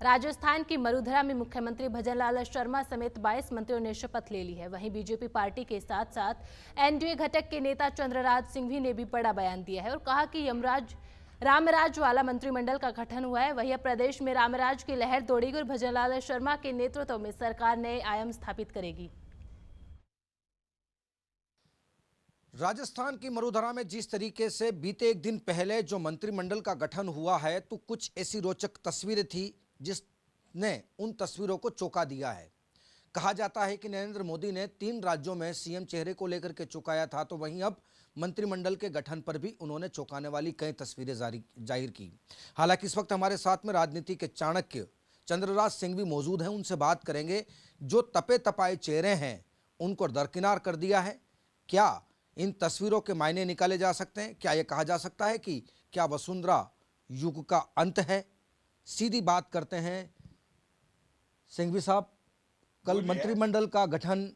राजस्थान की मरुधरा में मुख्यमंत्री भजनलाल शर्मा समेत 22 मंत्रियों ने शपथ ले ली है। वहीं बीजेपी पार्टी के साथ साथ एनडीए घटक के नेता चंद्रराज सिंघवी ने भी बड़ा बयान दिया है और कहा कि रामराज वाला मंत्रिमंडल का गठन हुआ है। वहीं अब प्रदेश में रामराज की लहर दौड़ेगी और भजनलाल शर्मा के नेतृत्व में सरकार नए आयाम स्थापित करेगी। राजस्थान की मरुधरा में जिस तरीके से बीते एक दिन पहले जो मंत्रिमंडल का गठन हुआ है, तो कुछ ऐसी रोचक तस्वीरें थी जिसने उन तस्वीरों को चौंका दिया है। कहा जाता है कि नरेंद्र मोदी ने 3 राज्यों में सीएम चेहरे को लेकर के चौंकाया था, तो वहीं अब मंत्रिमंडल के गठन पर भी उन्होंने चौंकाने वाली कई तस्वीरें जाहिर की। हालांकि इस वक्त हमारे साथ में राजनीति के चाणक्य चंद्रराज सिंघवी मौजूद हैं, उनसे बात करेंगे। जो तपे तपाए चेहरे हैं उनको दरकिनार कर दिया है। क्या इन तस्वीरों के मायने निकाले जा सकते हैं? क्या यह कहा जा सकता है कि क्या वसुंधरा युग का अंत है? सीधी बात करते हैं सिंघवी साहब। कल मंत्रिमंडल का गठन,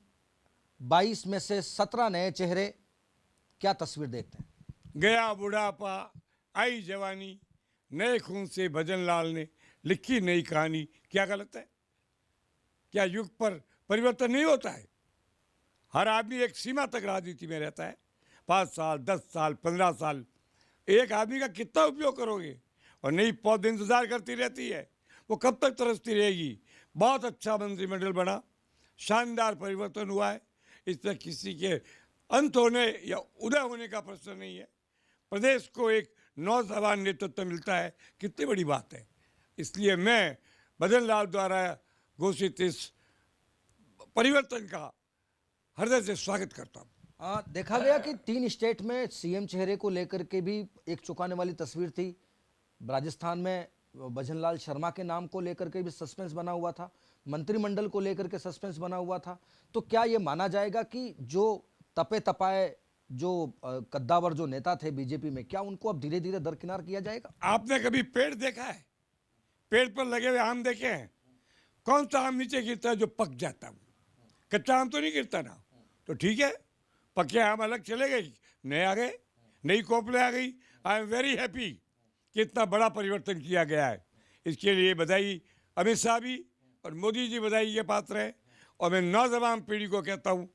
22 में से 17 नए चेहरे, क्या तस्वीर देखते हैं? गया बुढ़ापा, आई जवानी, नए खून से भजनलाल ने लिखी नई कहानी। क्या गलत है? क्या युग पर परिवर्तन नहीं होता है? हर आदमी एक सीमा तक राजनीति में रहता है, 5 साल, 10 साल, 15 साल। एक आदमी का कितना उपयोग करोगे? और नई पौध इंतजार करती रहती है, वो कब तक तरसती रहेगी। बहुत अच्छा मंत्रिमंडल बना, शानदार परिवर्तन हुआ है। इसमें किसी के अंत होने या उदय होने का प्रश्न नहीं है। प्रदेश को एक नौजवान नेतृत्व मिलता है, कितनी बड़ी बात है। इसलिए मैं भजनलाल द्वारा घोषित इस परिवर्तन का हृदय से स्वागत करता हूँ। देखा गया कि 3 स्टेट में सीएम चेहरे को लेकर के भी एक चौंकाने वाली तस्वीर थी। राजस्थान में भजनलाल शर्मा के नाम को लेकर के भी सस्पेंस बना हुआ था, मंत्रिमंडल को लेकर के सस्पेंस बना हुआ था। तो क्या ये माना जाएगा कि जो तपे तपाए जो कद्दावर जो नेता थे बीजेपी में, क्या उनको अब धीरे धीरे दरकिनार किया जाएगा? आपने कभी पेड़ देखा है? पेड़ पर लगे हुए आम देखे हैं? कौन सा आम नीचे गिरता है जो पक जाता है? कच्चा आम तो नहीं गिरता ना। तो ठीक है, पके आम अलग चले गए, नए आ गए, नई कोपले आ गई। आई एम वेरी हैप्पी कि इतना बड़ा परिवर्तन किया गया है। इसके लिए बधाई अमित शाह भी और मोदी जी बधाई के पात्र हैं। और मैं नौजवान पीढ़ी को कहता हूँ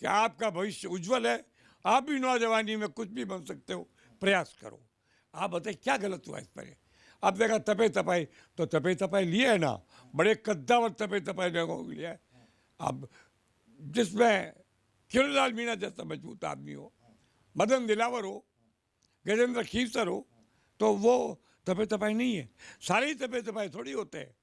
कि आपका भविष्य उज्जवल है। आप भी नौजवानी में कुछ भी बन सकते हो, प्रयास करो। आप बताइए क्या गलत हुआ इस पर? आप देखा तपे तपाए, तो तपे तपाए लिए है ना, बड़े कद्दावर तपे तपाए लोगों को लिया है। अब जिसमें खिललाल मीणा जैसा मजबूत आदमी हो, मदन दिलावर हो, गजेंद्र खीसर हो, तो वो तपे तपाए नहीं है। सारे ही तपे तपाए थोड़ी होते हैं।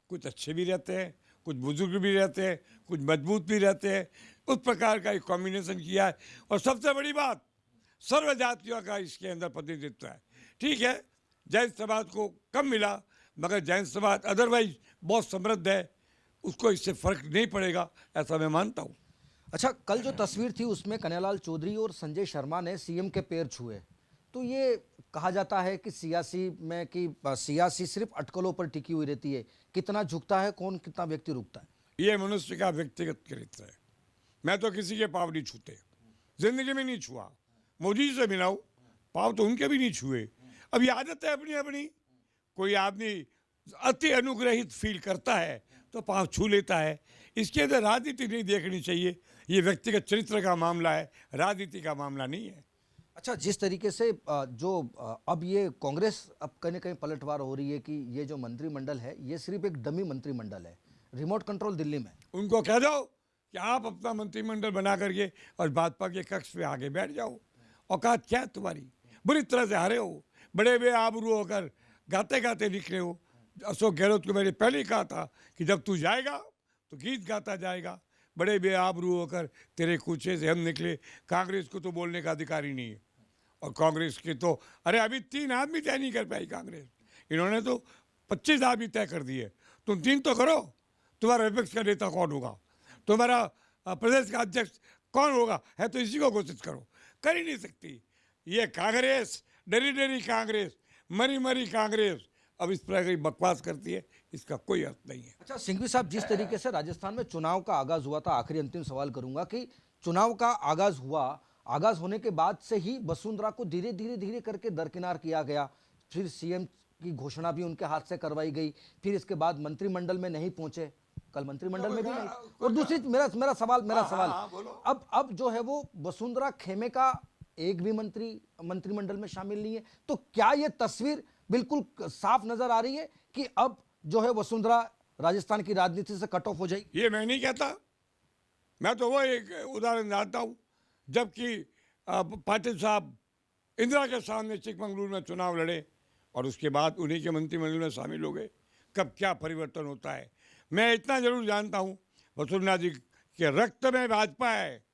कुछ अच्छे भी रहते हैं, कुछ बुजुर्ग भी रहते हैं, कुछ मजबूत भी रहते हैं। उस प्रकार का एक कॉम्बिनेशन किया है। और सबसे बड़ी बात, सर्व जातियों का इसके अंदर प्रतिनिधित्व है। ठीक है, जैन समाज को कम मिला, मगर जैन समाज अदरवाइज बहुत समृद्ध है, उसको इससे फर्क नहीं पड़ेगा, ऐसा मैं मानता हूँ। अच्छा, कल जो तस्वीर थी उसमें कन्हैयालाल चौधरी और संजय शर्मा ने सीएम के पैर छुए, तो ये कहा जाता है कि सियासी सिर्फ अटकलों पर टिकी हुई रहती है। कितना झुकता है कौन, कितना व्यक्ति रुकता है? ये मनुष्य का व्यक्तिगत चरित्र है। मैं तो किसी के पाँव नहीं छूते, जिंदगी में नहीं छुआ। मोदी से मिलाऊं, पाँव तो उनके भी नहीं छुए। अब ये आदत है अपनी अपनी। कोई आदमी अति अनुग्रहित फील करता है तो पाँव छू लेता है। इसके अंदर राजनीति नहीं देखनी चाहिए। ये व्यक्तिगत चरित्र का मामला है, राजनीति का मामला नहीं है। अच्छा, जिस तरीके से अब ये कांग्रेस अब कहीं ना कहीं पलटवार हो रही है कि ये जो मंत्रिमंडल है ये सिर्फ एक डमी मंत्रिमंडल है, रिमोट कंट्रोल दिल्ली में। उनको कह दो कि आप अपना मंत्रिमंडल बना करके और भाजपा के कक्ष में आगे बैठ जाओ। औकात क्या है तुम्हारी? बुरी तरह से हारे हो, बड़े बेआबरू होकर गाते गाते निकले हो। अशोक गहलोत को मैंने पहले ही कहा था कि जब तू जाएगा तो गीत गाता जाएगा। बड़े बेआबरू होकर तेरे कूचे से हम निकले। कांग्रेस को तो बोलने का अधिकार ही नहीं है। और कांग्रेस के तो अरे अभी 3 आदमी तय नहीं कर पाई कांग्रेस। इन्होंने तो 25 आदमी तय कर दिए। तुम 3 तो करो। तुम्हारा विपक्ष का नेता कौन होगा? तुम्हारा प्रदेश का अध्यक्ष कौन होगा? है तो इसी को घोषित करो। कर ही नहीं सकती। ये कांग्रेस, डरी डरी कांग्रेस, मरी मरी कांग्रेस अब इस प्रकार की बकवास करती है, इसका कोई अर्थ नहीं है। अच्छा सिंघवी साहब, जिस तरीके से राजस्थान में चुनाव का आगाज हुआ था, आखिरी अंतिम सवाल करूंगा कि चुनाव का आगाज हुआ, आगाज होने के बाद से ही वसुंधरा को धीरे धीरे करके दरकिनार किया गया। फिर सीएम की घोषणा भी उनके हाथ से करवाई गई, फिर इसके बाद मंत्रिमंडल में नहीं पहुंचे, कल मंत्रिमंडल में भी नहीं। और दूसरी मेरा सवाल अब जो है वो वसुंधरा खेमे का एक भी मंत्रिमंडल में शामिल नहीं है, तो क्या ये तस्वीर बिल्कुल साफ नजर आ रही है कि अब जो है वसुंधरा राजस्थान की राजनीति से कट ऑफ हो जाएगी? ये मैं नहीं कहता, मैं तो वो एक उदाहरण जानता हूँ, जबकि पाटिल साहब इंदिरा के सामने चिकमंगलुरु में चुनाव लड़े और उसके बाद उन्हीं के मंत्रिमंडल में शामिल हो गए। कब क्या परिवर्तन होता है। मैं इतना जरूर जानता हूँ, वसुंधरा जी के रक्त में भाजपा है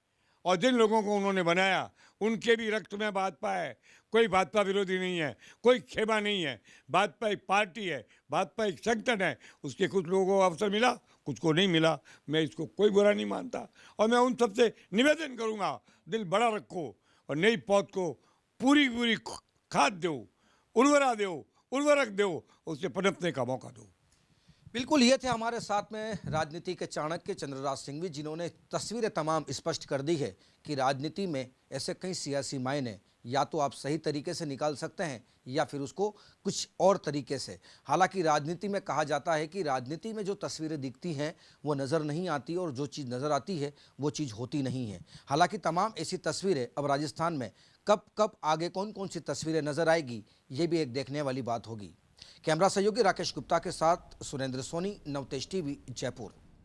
और जिन लोगों को उन्होंने बनाया उनके भी रक्त में भाजपा है। कोई भाजपा विरोधी नहीं है, कोई खेमा नहीं है। भाजपा एक पार्टी है, भाजपा एक संगठन है। उसके कुछ लोगों को अवसर मिला, कुछ को नहीं मिला। मैं इसको कोई बुरा नहीं मानता और मैं उन सबसे निवेदन करूँगा, दिल बड़ा रखो और नई पौध को पूरी खाद दो, उर्वरक दो, उसे पनपने का मौका दो। बिल्कुल, ये थे हमारे साथ में राजनीति के चाणक्य चंद्रराज सिंघवी, जिन्होंने तस्वीरें तमाम स्पष्ट कर दी है कि राजनीति में ऐसे कई सियासी मायने या तो आप सही तरीके से निकाल सकते हैं या फिर उसको कुछ और तरीके से। हालांकि राजनीति में कहा जाता है कि राजनीति में जो तस्वीरें दिखती हैं वो नज़र नहीं आती और जो चीज़ नज़र आती है वो चीज़ होती नहीं है। हालांकि तमाम ऐसी तस्वीरें अब राजस्थान में कब आगे कौन कौन सी तस्वीरें नज़र आएगी, ये भी एक देखने वाली बात होगी। कैमरा सहयोगी राकेश गुप्ता के साथ सुरेंद्र सोनी, नवतेज टीवी, जयपुर।